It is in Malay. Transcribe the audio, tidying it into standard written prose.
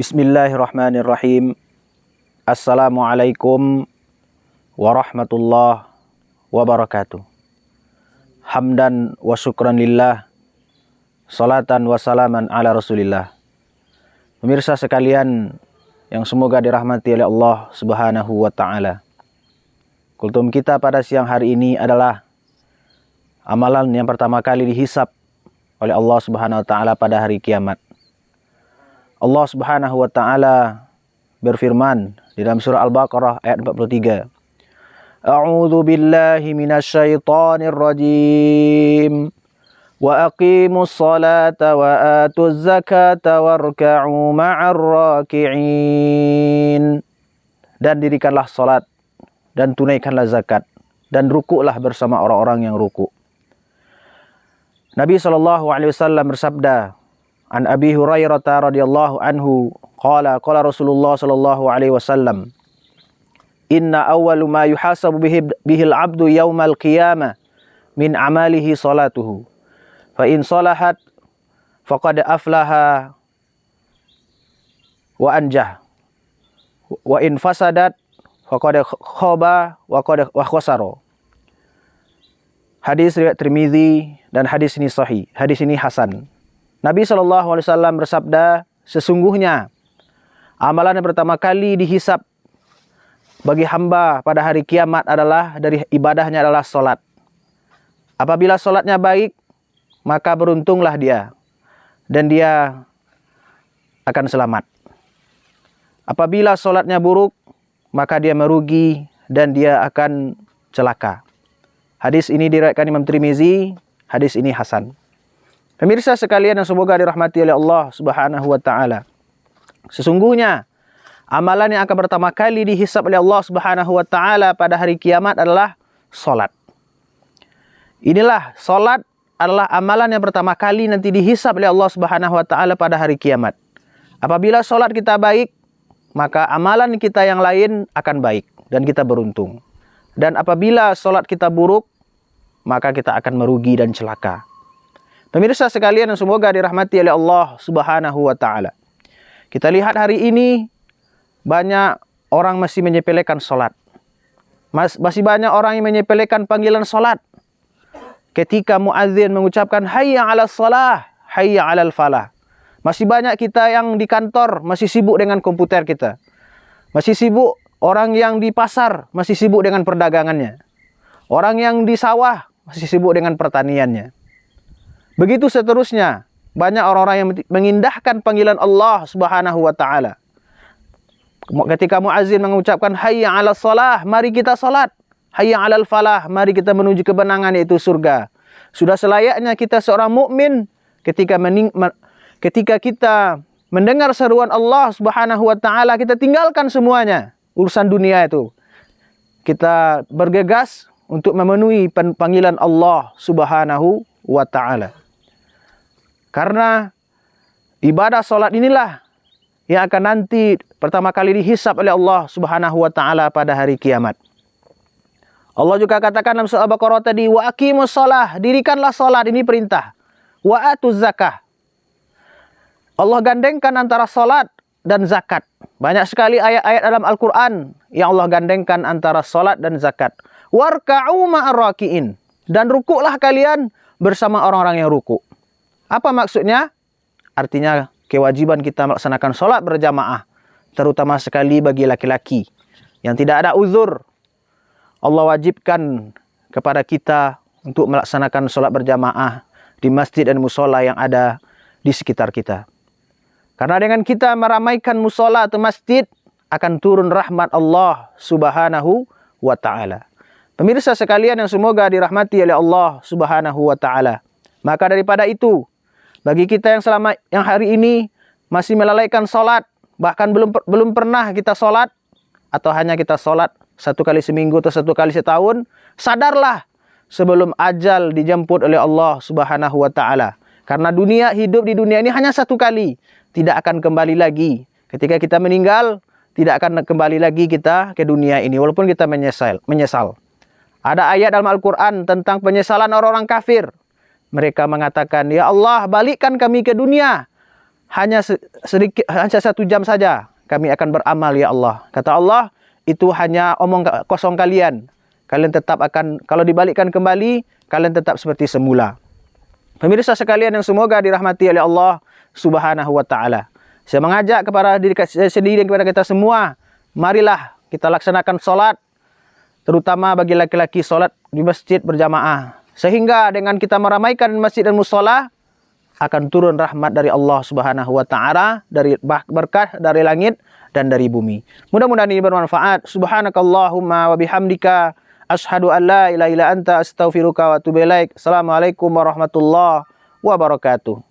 Bismillahirrahmanirrahim. Assalamualaikum warahmatullahi wabarakatuh. Hamdan wa syukran lillah. Salatan wa salaman ala rasulillah. Pemirsa sekalian yang semoga dirahmati oleh Allah subhanahu wa ta'ala. Kultum kita pada siang hari ini adalah amalan yang pertama kali dihisap oleh Allah subhanahu wa ta'ala pada hari kiamat. Allah subhanahu wa ta'ala berfirman di dalam surah Al-Baqarah ayat 43. A'udzu billahi minasyaitonir rajim. Wa aqimus salata wa atuz zakata warka'u ma'ar raki'in. Dan dirikanlah salat dan tunaikanlah zakat dan rukuklah bersama orang-orang yang rukuk. Nabi SAW bersabda, An Abi Hurairah radhiyallahu anhu qala Rasulullah sallallahu alaihi wasallam, inna awwalu ma yuhasabu bihil abdu yaumal qiyamah min amalihi salatuhu fa in salahat faqad aflaha wa anjah wa in fasadat faqad khaba wa khasara. Hadis riwayat Tirmizi dan hadis ini sahih, hadis ini hasan. Nabi SAW bersabda, sesungguhnya amalan yang pertama kali dihisap bagi hamba pada hari kiamat adalah dari ibadahnya adalah solat. Apabila solatnya baik, maka beruntunglah dia dan dia akan selamat. Apabila solatnya buruk, maka dia merugi dan dia akan celaka. Hadis ini diriwayatkan Imam Tirmizi, hadis ini hasan. Pemirsa sekalian yang semoga dirahmati oleh Allah subhanahu wa ta'ala. Sesungguhnya amalan yang akan pertama kali dihisap oleh Allah subhanahu wa ta'ala pada hari kiamat adalah solat. Inilah solat adalah amalan yang pertama kali nanti dihisap oleh Allah subhanahu wa ta'ala pada hari kiamat. Apabila solat kita baik, maka amalan kita yang lain akan baik dan kita beruntung. Dan apabila solat kita buruk, maka kita akan merugi dan celaka. Pemirsa sekalian yang semoga dirahmati oleh Allah subhanahu wa ta'ala. Kita lihat hari ini banyak orang masih menyepelekan solat. Masih banyak orang yang menyepelekan panggilan solat. Ketika muadzin mengucapkan hayya 'alas shalah, hayya 'alal falah. Masih banyak kita yang di kantor masih sibuk dengan komputer kita. Masih sibuk orang yang di pasar masih sibuk dengan perdagangannya. Orang yang di sawah masih sibuk dengan pertaniannya. Begitu seterusnya, banyak orang-orang yang mengindahkan panggilan Allah subhanahu wa ta'ala. Ketika muazzin mengucapkan hayya 'alas shalah, mari kita salat. Hayya 'alal falah, mari kita menuju kemenangan yaitu surga. Sudah selayaknya kita seorang mukmin ketika kita mendengar seruan Allah subhanahu wa ta'ala, kita tinggalkan semuanya, urusan dunia itu. Kita bergegas untuk memenuhi panggilan Allah subhanahu wa ta'ala. Karena ibadah solat inilah yang akan nanti pertama kali dihisap oleh Allah subhanahu wa ta'ala pada hari kiamat. Allah juga katakan dalam surah Al-Baqarah tadi, wa aqimus shalah, dirikanlah solat, ini perintah. Wa atuz zakah. Allah gandengkan antara solat dan zakat. Banyak sekali ayat-ayat dalam Al-Quran yang Allah gandengkan antara solat dan zakat. Warka'u ma'ar raki'in. Dan rukuklah kalian bersama orang-orang yang rukuk. Apa maksudnya? Artinya kewajiban kita melaksanakan solat berjamaah. Terutama sekali bagi laki-laki yang tidak ada uzur. Allah wajibkan kepada kita untuk melaksanakan solat berjamaah di masjid dan musola yang ada di sekitar kita. Karena dengan kita meramaikan musola atau masjid, akan turun rahmat Allah subhanahu wa ta'ala. Pemirsa sekalian yang semoga dirahmati oleh Allah subhanahu wa ta'ala. Maka daripada itu, bagi kita yang hari ini masih melalaikan solat, bahkan belum pernah kita solat, atau hanya kita solat satu kali seminggu atau satu kali setahun, sadarlah sebelum ajal dijemput oleh Allah subhanahu wa ta'ala. Karena hidup di dunia ini hanya satu kali, tidak akan kembali lagi. Ketika kita meninggal, tidak akan kembali lagi kita ke dunia ini, walaupun kita menyesal. Ada ayat dalam Al-Quran tentang penyesalan orang-orang kafir. Mereka mengatakan, ya Allah, balikkan kami ke dunia sedikit, hanya 1 jam saja kami akan beramal ya Allah. Kata Allah, itu hanya omong kosong kalian. Kalian tetap akan, kalau dibalikkan kembali, kalian tetap seperti semula. Pemirsa sekalian yang semoga dirahmati oleh Allah Subhanahu wa taala. Saya mengajak kepada diri saya sendiri dan kepada kita semua, marilah kita laksanakan solat, terutama bagi laki-laki solat di masjid berjamaah. Sehingga dengan kita meramaikan masjid dan musola, akan turun rahmat dari Allah Subhanahu wa taala, dari berkah dari langit dan dari bumi. Mudah-mudahan ini bermanfaat. Subhanakallahumma wa bihamdika asyhadu an la ilaha illa anta astaghfiruka wa atubu ilaik. Assalamualaikum warahmatullahi wabarakatuh.